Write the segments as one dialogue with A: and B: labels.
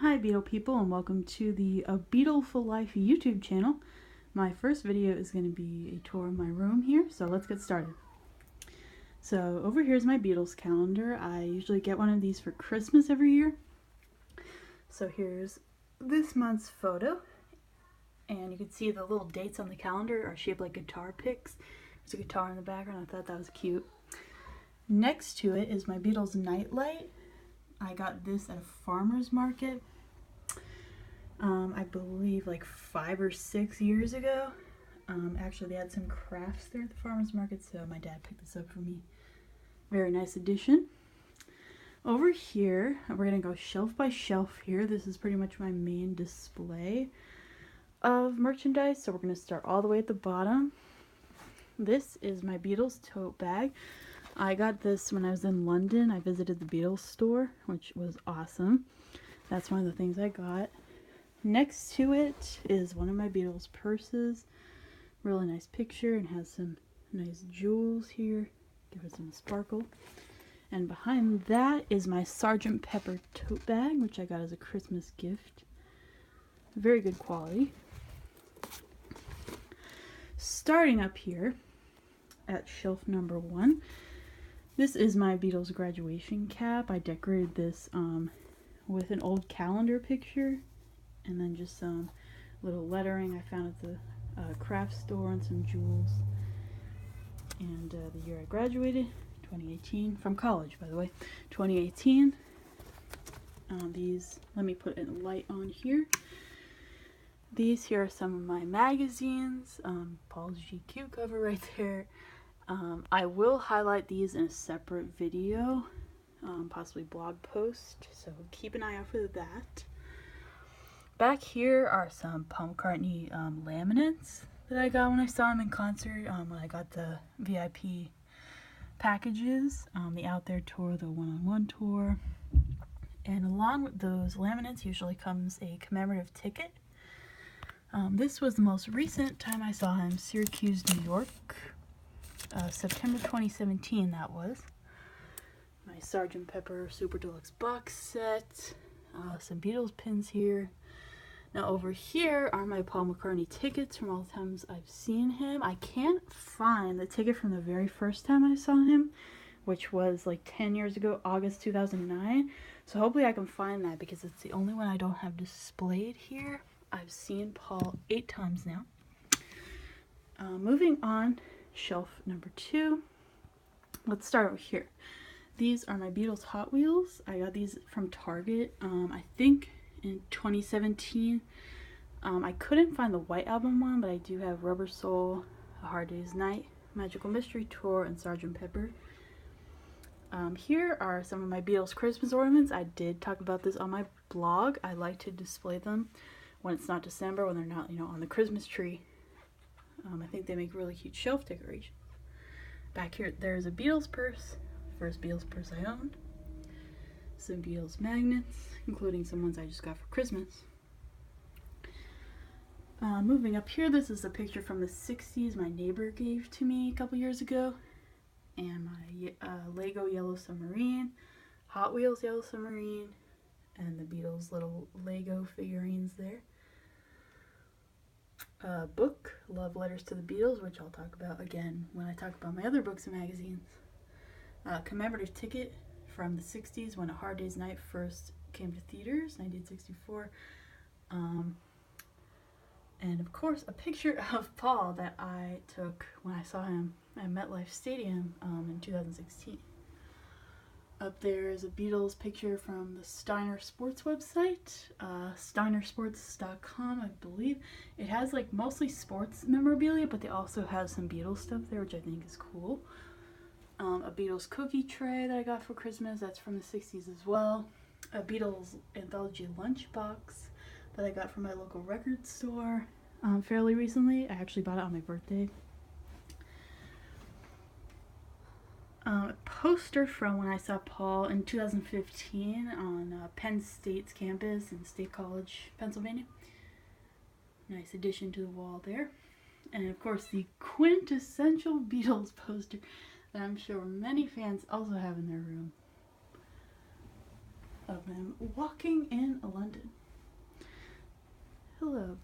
A: Hi Beatle people, and welcome to the Beatleful Life YouTube channel. My first video is going to be a tour of my room here, so let's get started. So over here is my Beatles calendar. I usually get one of these for Christmas every year. So here's this month's photo, and you can see the little dates on the calendar are shaped like guitar picks. There's a guitar in the background. I thought that was cute. Next to it is my Beatles nightlight. I got this at a farmer's market, I believe like 5 or 6 years ago. Actually, they had some crafts there at the farmer's market, so my dad picked this up for me. Very nice addition. Over here, we're going to go shelf by shelf here. This is pretty much my main display of merchandise, so we're going to start all the way at the bottom. This is my Beatles tote bag. I got this when I was in London. I visited the Beatles store, which was awesome. That's one of the things I got. Next to it is one of my Beatles purses. Really nice picture and has some nice jewels here. Give it some sparkle. And behind that is my Sgt. Pepper tote bag, which I got as a Christmas gift. Very good quality. Starting up here at shelf number 1. This is my Beatles graduation cap. I decorated this with an old calendar picture and then just some little lettering I found at the craft store and some jewels. And the year I graduated, 2018, from college by the way, 2018. These, let me put a light on here. These here are some of my magazines. Paul's GQ cover right there. I will highlight these in a separate video, possibly blog post, so keep an eye out for that. Back here are some Paul McCartney laminates that I got when I saw him in concert, when I got the VIP packages, the Out There tour, the one-on-one tour. And along with those laminates usually comes a commemorative ticket. This was the most recent time I saw him, Syracuse, New York. September 2017 that was. My Sgt. Pepper Super Deluxe box set. Some Beatles pins here. Now over here are my Paul McCartney tickets from all the times I've seen him. I can't find the ticket from the very first time I saw him, which was like 10 years ago, August 2009. So hopefully I can find that because it's the only one I don't have displayed here. I've seen Paul 8 times now. Moving on. Shelf number 2. Let's start over here. These are my Beatles Hot Wheels. I got these from Target, I think in 2017. I couldn't find the White Album one, but I do have Rubber Soul, A Hard Day's Night, Magical Mystery Tour, and Sgt. Pepper. Here are some of my Beatles Christmas ornaments. I did talk about this on my blog. I like to display them when it's not December, when they're not, on the Christmas tree. I think they make really cute shelf decorations. Back here, there's a Beatles purse. First Beatles purse I owned. Some Beatles magnets, including some ones I just got for Christmas. Moving up here, this is a picture from the 60s my neighbor gave to me a couple years ago. And my Lego Yellow Submarine, Hot Wheels Yellow Submarine, and the Beatles little Lego figurines there. Book, Love Letters to the Beatles, which I'll talk about again when I talk about my other books and magazines. Commemorative ticket from the 60s when A Hard Day's Night first came to theaters, 1964. And of course a picture of Paul that I took when I saw him at MetLife Stadium in 2016. Up there is a Beatles picture from the Steiner Sports website, steinersports.com, I believe. It has like mostly sports memorabilia, but they also have some Beatles stuff there, which I think is cool. A Beatles cookie tray that I got for Christmas, that's from the 60s as well. A Beatles anthology lunchbox that I got from my local record store fairly recently. I actually bought it on my birthday. A poster from when I saw Paul in 2015 on Penn State's campus in State College, Pennsylvania. Nice addition to the wall there. And of course the quintessential Beatles poster that I'm sure many fans also have in their room of them walking in London. Hello.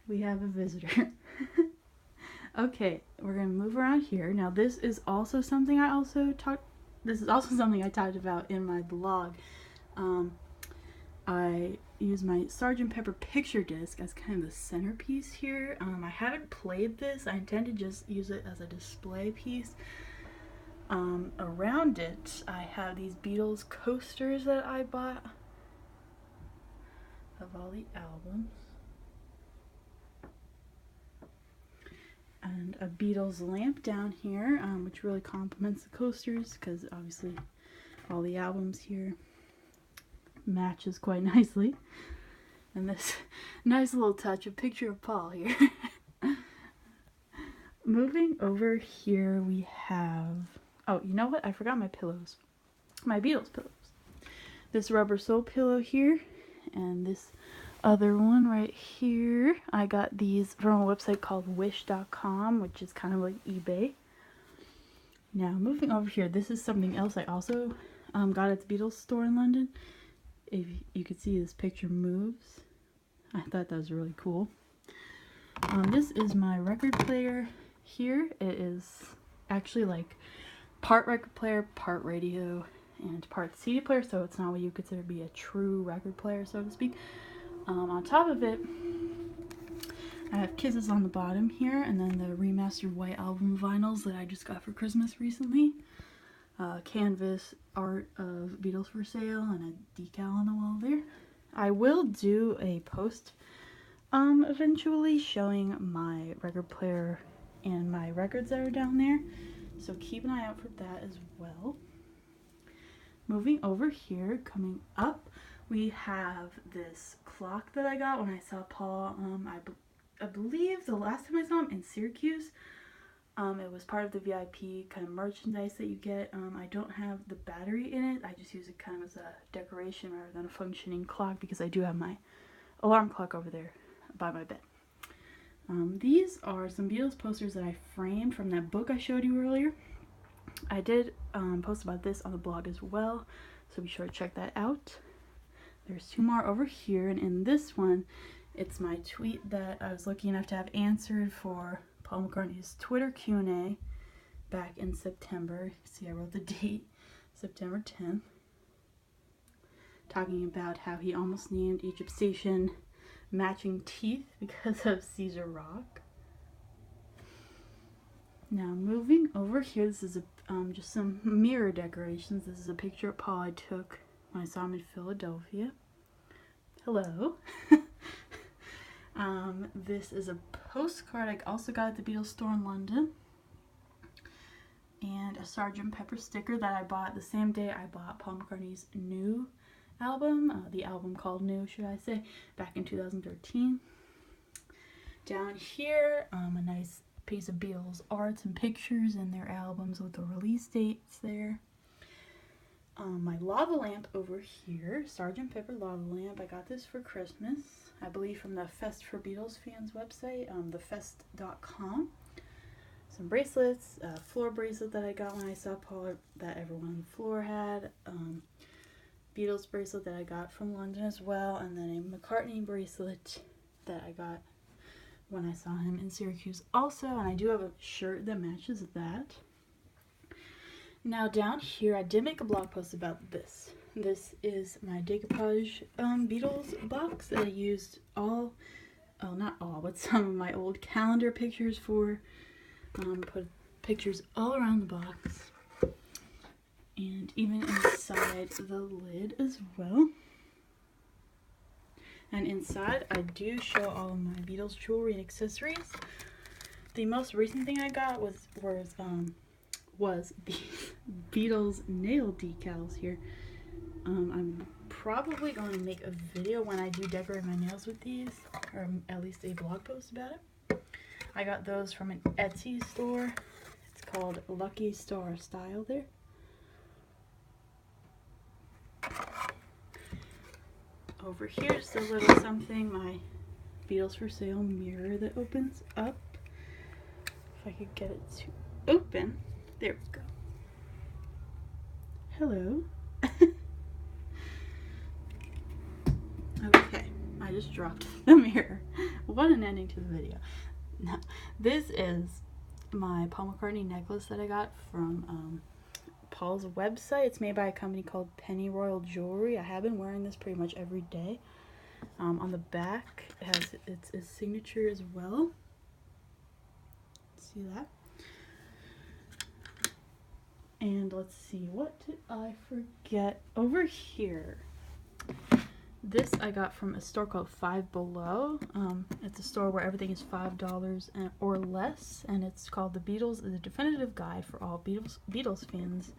A: We have a visitor. Okay, we're gonna move around here. Now this is also something I talked about in my blog. I use my Sgt. Pepper picture disc as kind of the centerpiece here. I haven't played this. I intend to just use it as a display piece. Around it, I have these Beatles coasters that I bought of all the albums. And a Beatles lamp down here, which really complements the coasters because obviously all the albums here matches quite nicely. And this nice little touch, a picture of Paul here. Moving over here we have, oh, you know what? I forgot my pillows. My Beatles pillows. This rubber sole pillow here and this other one right here. I got these from a website called wish.com, which is kind of like eBay. Now moving over here, this is something else I also got at the Beatles store in London. If you could see, this picture moves. I thought that was really cool. This is my record player here. It is actually like part record player, part radio, and part CD player, so it's not what you consider to be a true record player, so to speak. On top of it, I have Kisses on the bottom here, and then the remastered White Album vinyls that I just got for Christmas recently. Canvas art of Beatles for sale and a decal on the wall there. I will do a post eventually showing my record player and my records that are down there, so keep an eye out for that as well. Moving over here, coming up, we have this clock that I got when I saw Paul. I believe the last time I saw him in Syracuse. It was part of the VIP kind of merchandise that you get. I don't have the battery in it. I just use it kind of as a decoration rather than a functioning clock because I do have my alarm clock over there by my bed. These are some Beatles posters that I framed from that book I showed you earlier. I did post about this on the blog as well, so be sure to check that out. There's two more over here, and in this one, it's my tweet that I was lucky enough to have answered for Paul McCartney's Twitter Q&A back in September. See, I wrote the date, September 10th, talking about how he almost named Egypt Station Matching Teeth because of Caesar Rock. Now moving over here, this is just some mirror decorations. This is a picture of Paul I took when I saw him in Philadelphia. Hello. This is a postcard I also got at the Beatles store in London. And a Sgt. Pepper sticker that I bought the same day I bought Paul McCartney's new album. The album called New, should I say, back in 2013. Down here, a nice piece of Beatles art and pictures and their albums with the release dates there. My lava lamp over here, Sgt. Pepper lava lamp. I got this for Christmas, I believe, from the Fest for Beatles fans website, thefest.com. Some bracelets, a floor bracelet that I got when I saw Paul that everyone on the floor had, Beatles bracelet that I got from London as well, and then a McCartney bracelet that I got when I saw him in Syracuse also, and I do have a shirt that matches that. Now down here, I did make a blog post about this. This is my decoupage Beatles box that I used not all, but some of my old calendar pictures for. Put pictures all around the box. And even inside the lid as well. And inside, I do show all of my Beatles jewelry and accessories. The most recent thing I got was the Beatles nail decals here. I'm probably going to make a video when I do decorate my nails with these, or at least a blog post about it. I got those from an Etsy store. It's called Lucky Star Style there. Over here, just a little something, my Beatles for sale mirror that opens up. If I could get it to open. There we go. Hello. Okay. just dropped the mirror. What an ending to the video. Now, this is my Paul McCartney necklace that I got from Paul's website. It's made by a company called Penny Royal Jewelry. I have been wearing this pretty much every day. On the back, it has its signature as well. See that? And let's see, what did I forget? Over here, this I got from a store called Five Below. It's a store where everything is $5 or less, and it's called The Beatles, the definitive guide for all Beatles fans.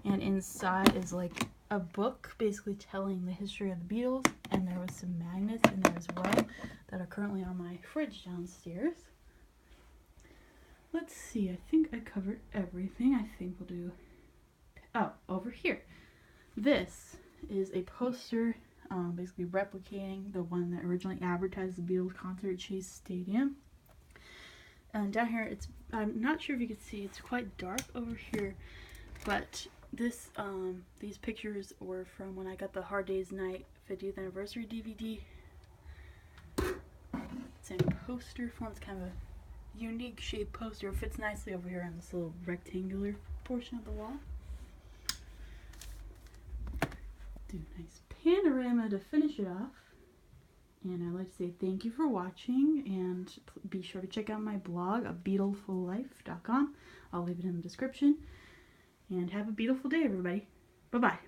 A: And inside is like a book basically telling the history of the Beatles, and there was some magnets in there as well that are currently on my fridge downstairs. Let's see, I think I covered everything. I think we'll do, oh, over here. This is a poster basically replicating the one that originally advertised the Beatles concert at Chase Stadium. And down here, I'm not sure if you can see, it's quite dark over here, but this these pictures were from when I got the Hard Day's Night 50th anniversary DVD. It's in poster form. It's kind of a unique shaped poster. It fits nicely over here on this little rectangular portion of the wall. Do a nice panorama to finish it off. And I'd like to say thank you for watching, and be sure to check out my blog at Beatlefullife.com. I'll leave it in the description. And have a beautiful day, everybody. Bye-bye.